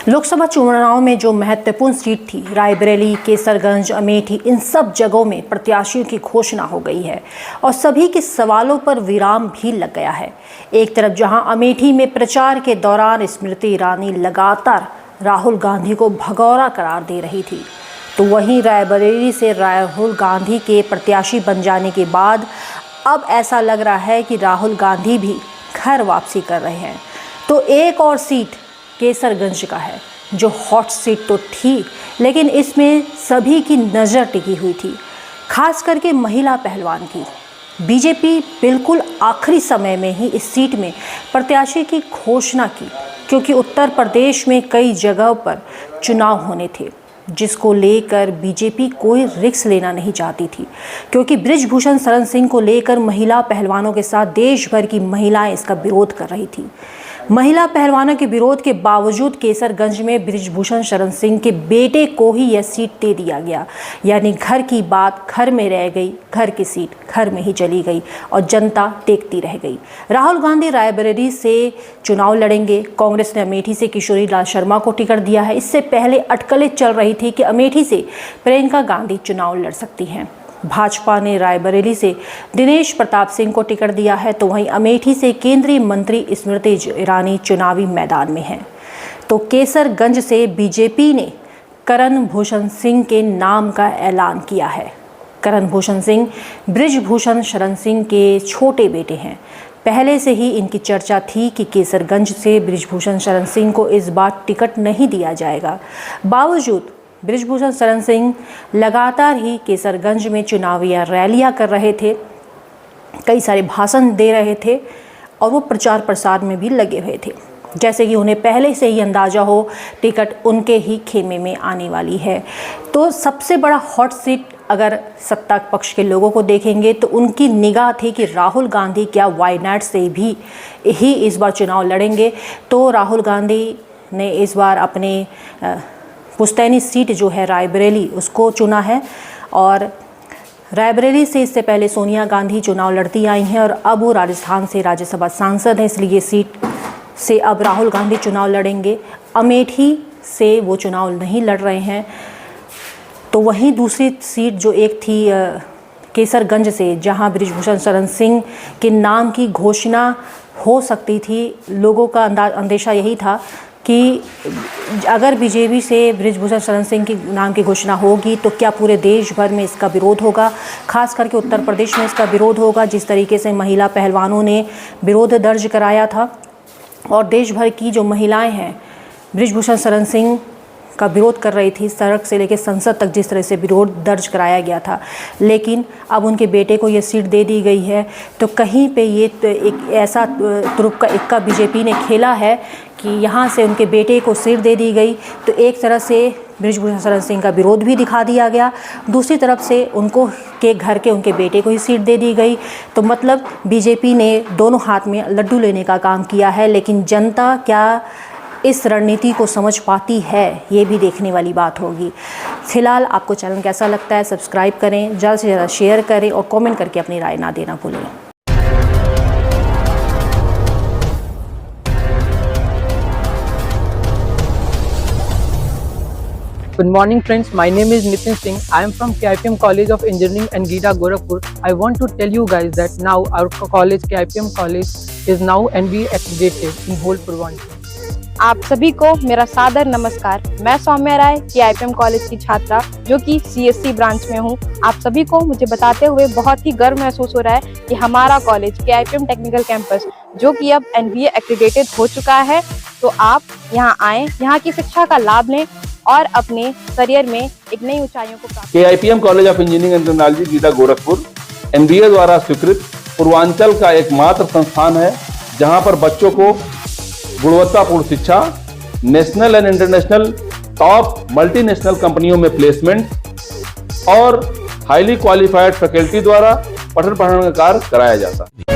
लोकसभा चुनाव में जो महत्वपूर्ण सीट थी, रायबरेली, केसरगंज, अमेठी, इन सब जगहों में प्रत्याशियों की घोषणा हो गई है और सभी के सवालों पर विराम भी लग गया है। एक तरफ जहां अमेठी में प्रचार के दौरान स्मृति ईरानी लगातार राहुल गांधी को भगौरा करार दे रही थी, तो वहीं रायबरेली से राहुल गांधी के प्रत्याशी बन जाने के बाद अब ऐसा लग रहा है कि राहुल गांधी भी घर वापसी कर रहे हैं। तो एक और सीट केसरगंज का है, जो हॉट सीट तो थी, लेकिन इसमें सभी की नज़र टिकी हुई थी, खास करके महिला पहलवान की। बीजेपी बिल्कुल आखिरी समय में ही इस सीट में प्रत्याशी की घोषणा की, क्योंकि उत्तर प्रदेश में कई जगहों पर चुनाव होने थे, जिसको लेकर बीजेपी कोई रिस्क लेना नहीं चाहती थी, क्योंकि बृजभूषण शरण सिंह को लेकर महिला पहलवानों के साथ देश भर की महिलाएं इसका विरोध कर रही थी। महिला पहलवानों के विरोध के बावजूद केसरगंज में बृजभूषण शरण सिंह के बेटे को ही यह सीट दे दिया गया, यानी घर की बात घर में रह गई, घर की सीट घर में ही चली गई और जनता देखती रह गई। राहुल गांधी रायबरेली से चुनाव लड़ेंगे। कांग्रेस ने अमेठी से किशोरी लाल शर्मा को टिकट दिया है। इससे पहले अटकलें चल रही थी कि अमेठी से प्रियंका गांधी चुनाव लड़ सकती हैं। भाजपा ने रायबरेली से दिनेश प्रताप सिंह को टिकट दिया है, तो वहीं अमेठी से केंद्रीय मंत्री स्मृति ईरानी चुनावी मैदान में हैं। तो केसरगंज से बीजेपी ने करण भूषण सिंह के नाम का ऐलान किया है। करण भूषण सिंह बृजभूषण शरण सिंह के छोटे बेटे हैं। पहले से ही इनकी चर्चा थी कि केसरगंज से बृजभूषण शरण सिंह को इस बार टिकट नहीं दिया जाएगा। बावजूद बृजभूषण शरण सिंह लगातार ही केसरगंज में चुनावी रैलियां कर रहे थे, कई सारे भाषण दे रहे थे और वो प्रचार प्रसार में भी लगे हुए थे, जैसे कि उन्हें पहले से ही अंदाज़ा हो टिकट उनके ही खेमे में आने वाली है। तो सबसे बड़ा हॉट सीट अगर सत्ता पक्ष के लोगों को देखेंगे तो उनकी निगाह थी कि राहुल गांधी क्या वायनाड से भी ही इस बार चुनाव लड़ेंगे। तो राहुल गांधी ने इस बार अपने पुश्तैनी सीट जो है रायबरेली, उसको चुना है और रायबरेली से इससे पहले सोनिया गांधी चुनाव लड़ती आई हैं और अब वो राजस्थान से राज्यसभा सांसद हैं, इसलिए ये सीट से अब राहुल गांधी चुनाव लड़ेंगे। अमेठी से वो चुनाव नहीं लड़ रहे हैं। तो वहीं दूसरी सीट जो एक थी केसरगंज से, जहां बृजभूषण शरण सिंह के नाम की घोषणा हो सकती थी, लोगों का अंदेशा यही था कि अगर बीजेपी से बृजभूषण शरण सिंह के नाम की घोषणा होगी तो क्या पूरे देश भर में इसका विरोध होगा, खास करके उत्तर प्रदेश में इसका विरोध होगा। जिस तरीके से महिला पहलवानों ने विरोध दर्ज कराया था और देश भर की जो महिलाएं हैं बृजभूषण शरण सिंह का विरोध कर रही थी, सड़क से लेकर संसद तक जिस तरह से विरोध दर्ज कराया गया था, लेकिन अब उनके बेटे को ये सीट दे दी गई है। तो कहीं पे ये एक ऐसा तुरुप का इक्का बीजेपी ने खेला है कि यहाँ से उनके बेटे को सीट दे दी गई, तो एक तरह से बृजभूषण शरण सिंह का विरोध भी दिखा दिया गया, दूसरी तरफ से उनको के घर के उनके बेटे को ही सीट दे दी गई। तो मतलब बीजेपी ने दोनों हाथ में लड्डू लेने का काम किया है, लेकिन जनता क्या इस रणनीति को समझ पाती है, ये भी देखने वाली बात होगी। फिलहाल आपको चैनल कैसा लगता है, सब्सक्राइब करें, ज़्यादा से ज़्यादा शेयर करें और कमेंट करके अपनी राय ना देना भूलें। Good morning friends, my name is Nitin Singh. I am from KIPM College of Engineering and Gita Gorakhpur. I want to tell you guys that now our college, KIPM College is now NBA accredited in whole Purvanchal. आप सभी को मेरा सादर नमस्कार। मैं सौम्या राय KIPM college की छात्रा जो कि CSC ब्रांच में हूँ। आप सभी को मुझे बताते हुए बहुत ही गर्व महसूस हो रहा है कि हमारा कॉलेज KIPM टेक्निकल कैंपस जो कि अब NBA एक्रेडिटेड हो चुका है। तो आप यहाँ आएँ, यहाँ की शिक्षा का लाभ लें और अपने करियर में एक नई ऊंचाइयों को प्राप्त। KIPM college of engineering and technology Gita Gorakhpur NBA द्वारा स्वीकृत पूर्वांचल का एकमात्र संस्थान है, जहां पर बच्चों को गुणवत्तापूर्ण शिक्षा, national and international top multinational कंपनियों में प्लेसमेंट और हाईली क्वालिफाइड फैकल्टी द्वारा पठन पाठन का कार्य कराया जाता है।